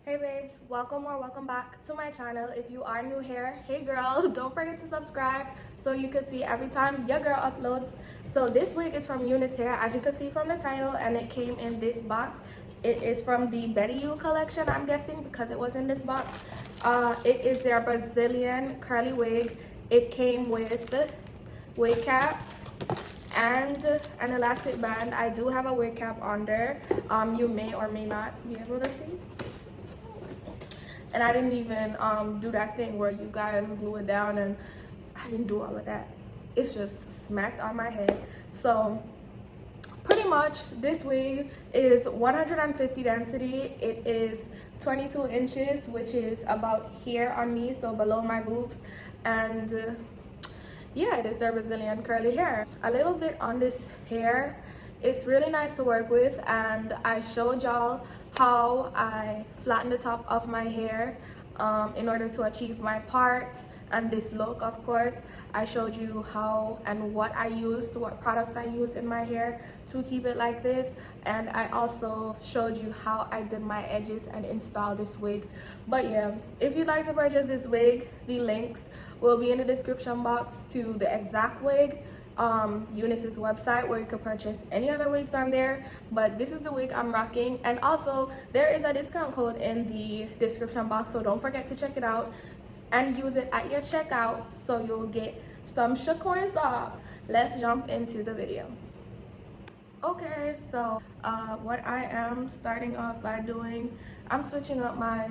Hey babes, welcome or welcome back to my channel. If you are new here, hey girl, don't forget to subscribe so you can see every time your girl uploads. So this wig is from UNice hair, as you can see from the title, and it came in this box. It is from the Betty You collection, I'm guessing, because it was in this box. It is their Brazilian curly wig. It came with the wig cap and an elastic band. I do have a wig cap under. You may or may not be able to see. And I didn't even do that thing where you guys glue it down, and I didn't do all of that. It's just smacked on my head. So pretty much this wig is 150 density. It is 22 inches, which is about here on me, so below my boobs. And yeah, it is their Brazilian curly hair. A little bit on this hair. It's really nice to work with, and I showed y'all how I flatten the top of my hair in order to achieve my part and this look. Of course, I showed you how and what I used, what products I used in my hair to keep it like this, and I also showed you how I did my edges and installed this wig. But yeah, if you'd like to purchase this wig, the links will be in the description box to the exact wig, UNice's website, where you can purchase any other wigs on there, but this is the wig I'm rocking. And also there is a discount code in the description box, so don't forget to check it out and use it at your checkout so you'll get some coins off. Let's jump into the video. Okay, so what I am starting off by doing, I'm switching up my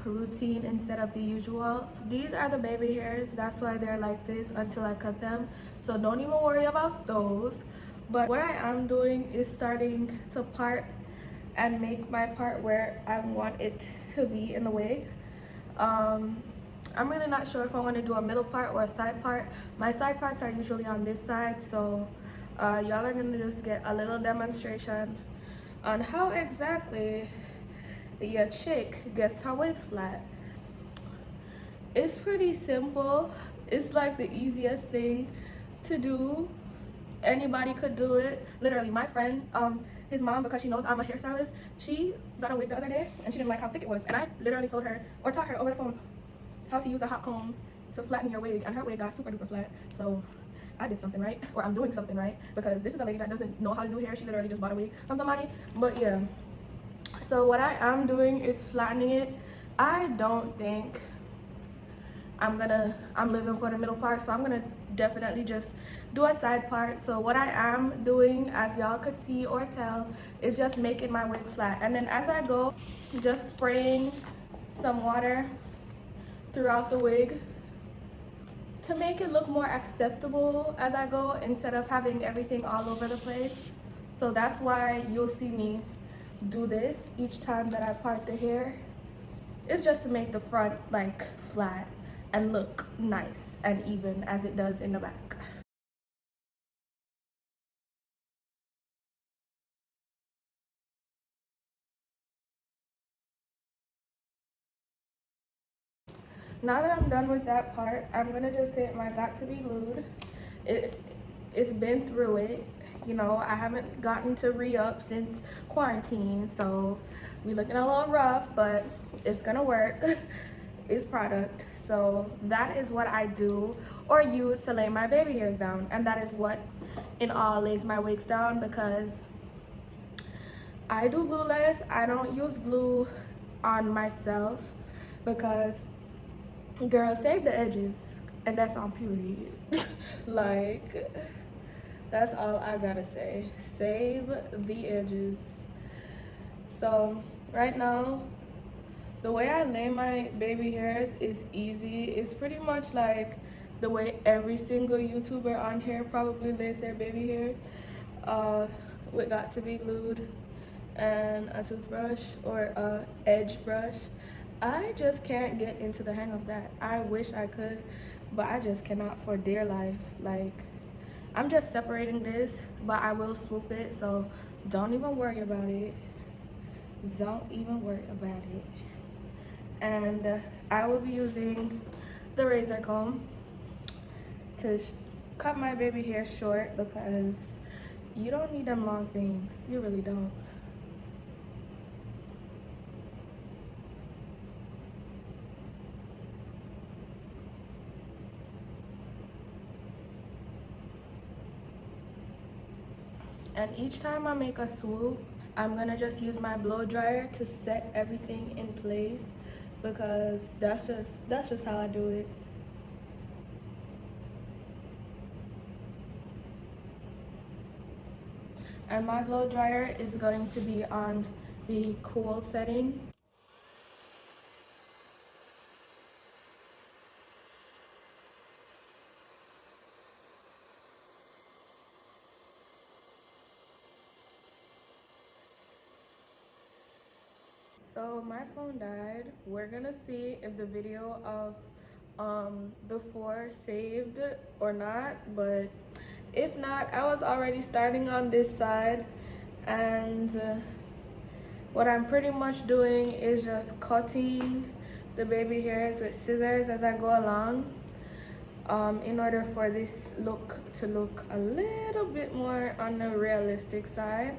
routine instead of the usual. These are the baby hairs, that's why they're like this until I cut them, so don't even worry about those. But what I am doing is starting to part and make my part where I want it to be in the wig. I'm really not sure if I want to do a middle part or a side part. My side parts are usually on this side, so y'all are gonna just get a little demonstration on how exactly your chick gets her wigs flat. It's pretty simple. It's like the easiest thing to do. Anybody could do it. Literally, my friend, his mom, because she knows I'm a hairstylist, she got a wig the other day and she didn't like how thick it was, and I literally told her, or taught her over the phone, how to use a hot comb to flatten your wig, and her wig got super duper flat. So I did something right, or I'm doing something right, because this is a lady that doesn't know how to do hair. She literally just bought a wig from somebody. But yeah, so what I am doing is flattening it. I don't think I'm living for the middle part, so I'm gonna definitely just do a side part. So what I am doing, as y'all could see or tell, is just making my wig flat, and then as I go, just spraying some water throughout the wig to make it look more acceptable as I go, instead of having everything all over the place. So that's why you'll see me do this each time that I part the hair. It's just to make the front like flat and look nice and even as it does in the back. Now that I'm done with that part, I'm gonna just take my Got to Be Glued. It's been through it. You know, I haven't gotten to re-up since quarantine, so we looking a little rough, but it's gonna work. It's product. So that is what I do or use to lay my baby hairs down, and that is what in all lays my wigs down, because I do glueless. I don't use glue on myself because, girl, save the edges, and that's on period. Like, that's all I gotta say. Save the edges. So right now, the way I lay my baby hairs is easy. It's pretty much like the way every single YouTuber on here probably lays their baby hair, with Got to Be Glued and a toothbrush or a edge brush. I just can't get into the hang of that. I wish I could, but I just cannot for dear life. Like, I'm just separating this, but I will swoop it, so don't even worry about it. Don't even worry about it. And I will be using the razor comb to cut my baby hair short, because you don't need them long things. You really don't. And each time I make a swoop, I'm gonna just use my blow dryer to set everything in place, because that's just how I do it. And my blow dryer is going to be on the cool setting. So my phone died. We're gonna see if the video of before saved or not, but if not, I was already starting on this side, and what I'm pretty much doing is just cutting the baby hairs with scissors as I go along, in order for this look to look a little bit more on the realistic side,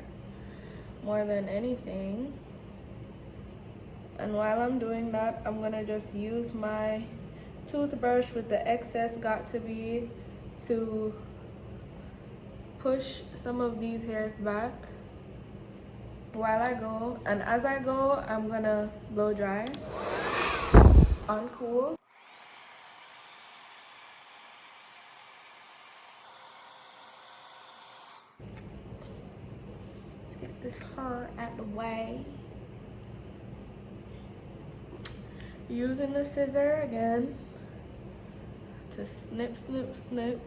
more than anything. And while I'm doing that, I'm gonna just use my toothbrush with the excess got to be to push some of these hairs back while I go. And as I go, I'm gonna blow dry on cool. Let's get this hair out the way. Using the scissor again to snip, snip, snip.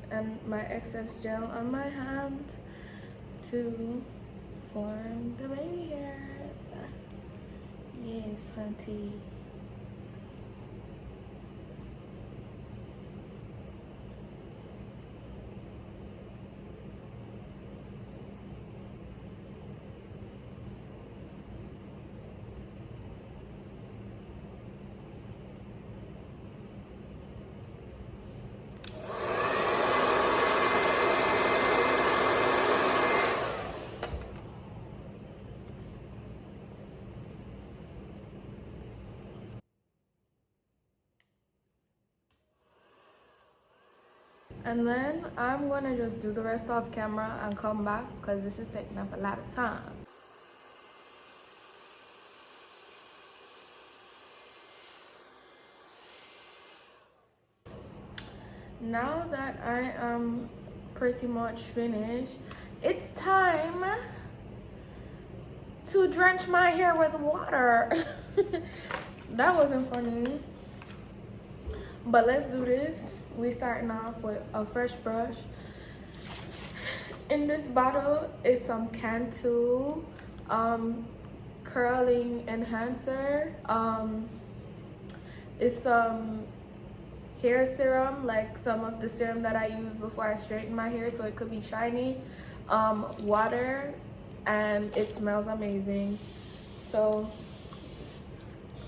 And my excess gel on my hand to form the baby hairs. Yes, hunty. And then I'm gonna just do the rest off camera and come back, because this is taking up a lot of time. Now that I am pretty much finished, it's time to drench my hair with water. That wasn't funny. But let's do this. We starting off with a fresh brush. In this bottle is some Cantu curling enhancer. It's some hair serum, like some of the serum that I use before I straighten my hair so it could be shiny. Water, and it smells amazing. So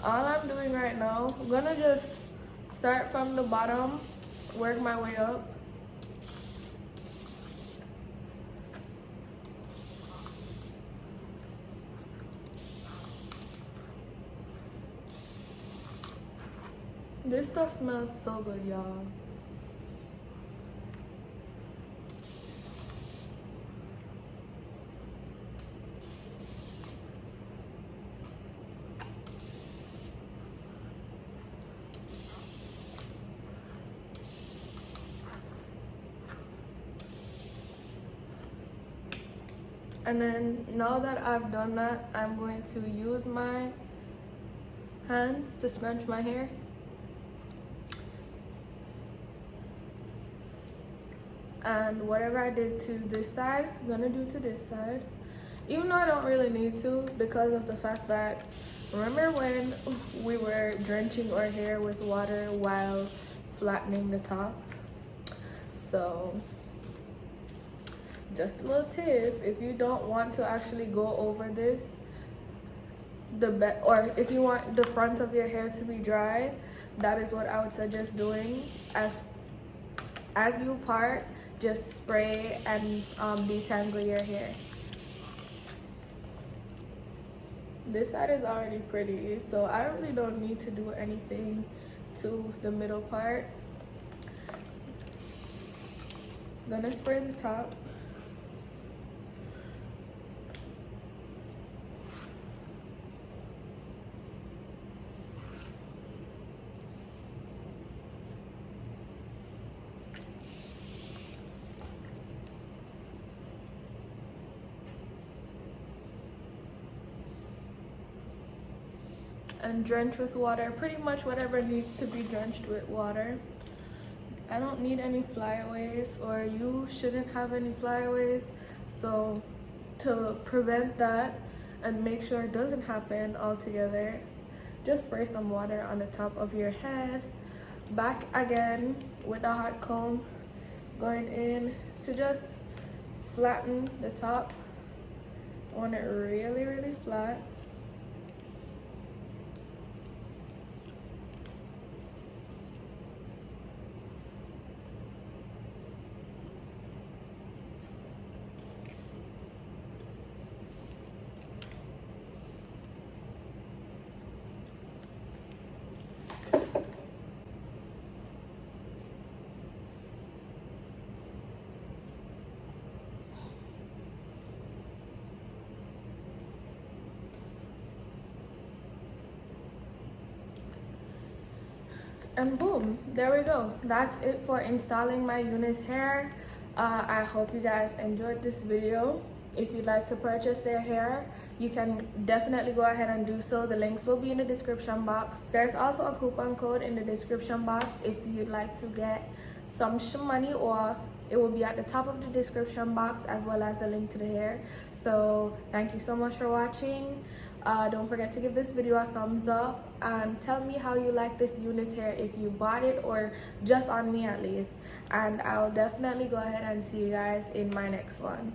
all I'm doing right now, I'm gonna just start from the bottom, work my way up. This stuff smells so good, y'all. And then now that I've done that, I'm going to use my hands to scrunch my hair. And whatever I did to this side, I'm gonna do to this side. Even though I don't really need to, because of the fact that, remember when we were drenching our hair with water while flattening the top? So just a little tip, if you don't want to actually go over this, or if you want the front of your hair to be dry, that is what I would suggest doing. As you part, just spray and detangle your hair. This side is already pretty, so I really don't need to do anything to the middle part. Gonna spray the top. And drench with water, pretty much whatever needs to be drenched with water. I don't need any flyaways, or you shouldn't have any flyaways, so to prevent that and make sure it doesn't happen altogether, just spray some water on the top of your head. Back again with the hot comb, going in to just flatten the top. I want it really, really flat. And boom, there we go. That's it for installing my UNice hair. I hope you guys enjoyed this video. If you'd like to purchase their hair, you can definitely go ahead and do so. The links will be in the description box. There's also a coupon code in the description box if you'd like to get some money off. It will be at the top of the description box, as well as a link to the hair. So thank you so much for watching. Don't forget to give this video a thumbs up and tell me how you like this UNice hair, if you bought it or just on me at least. And I'll definitely go ahead and see you guys in my next one.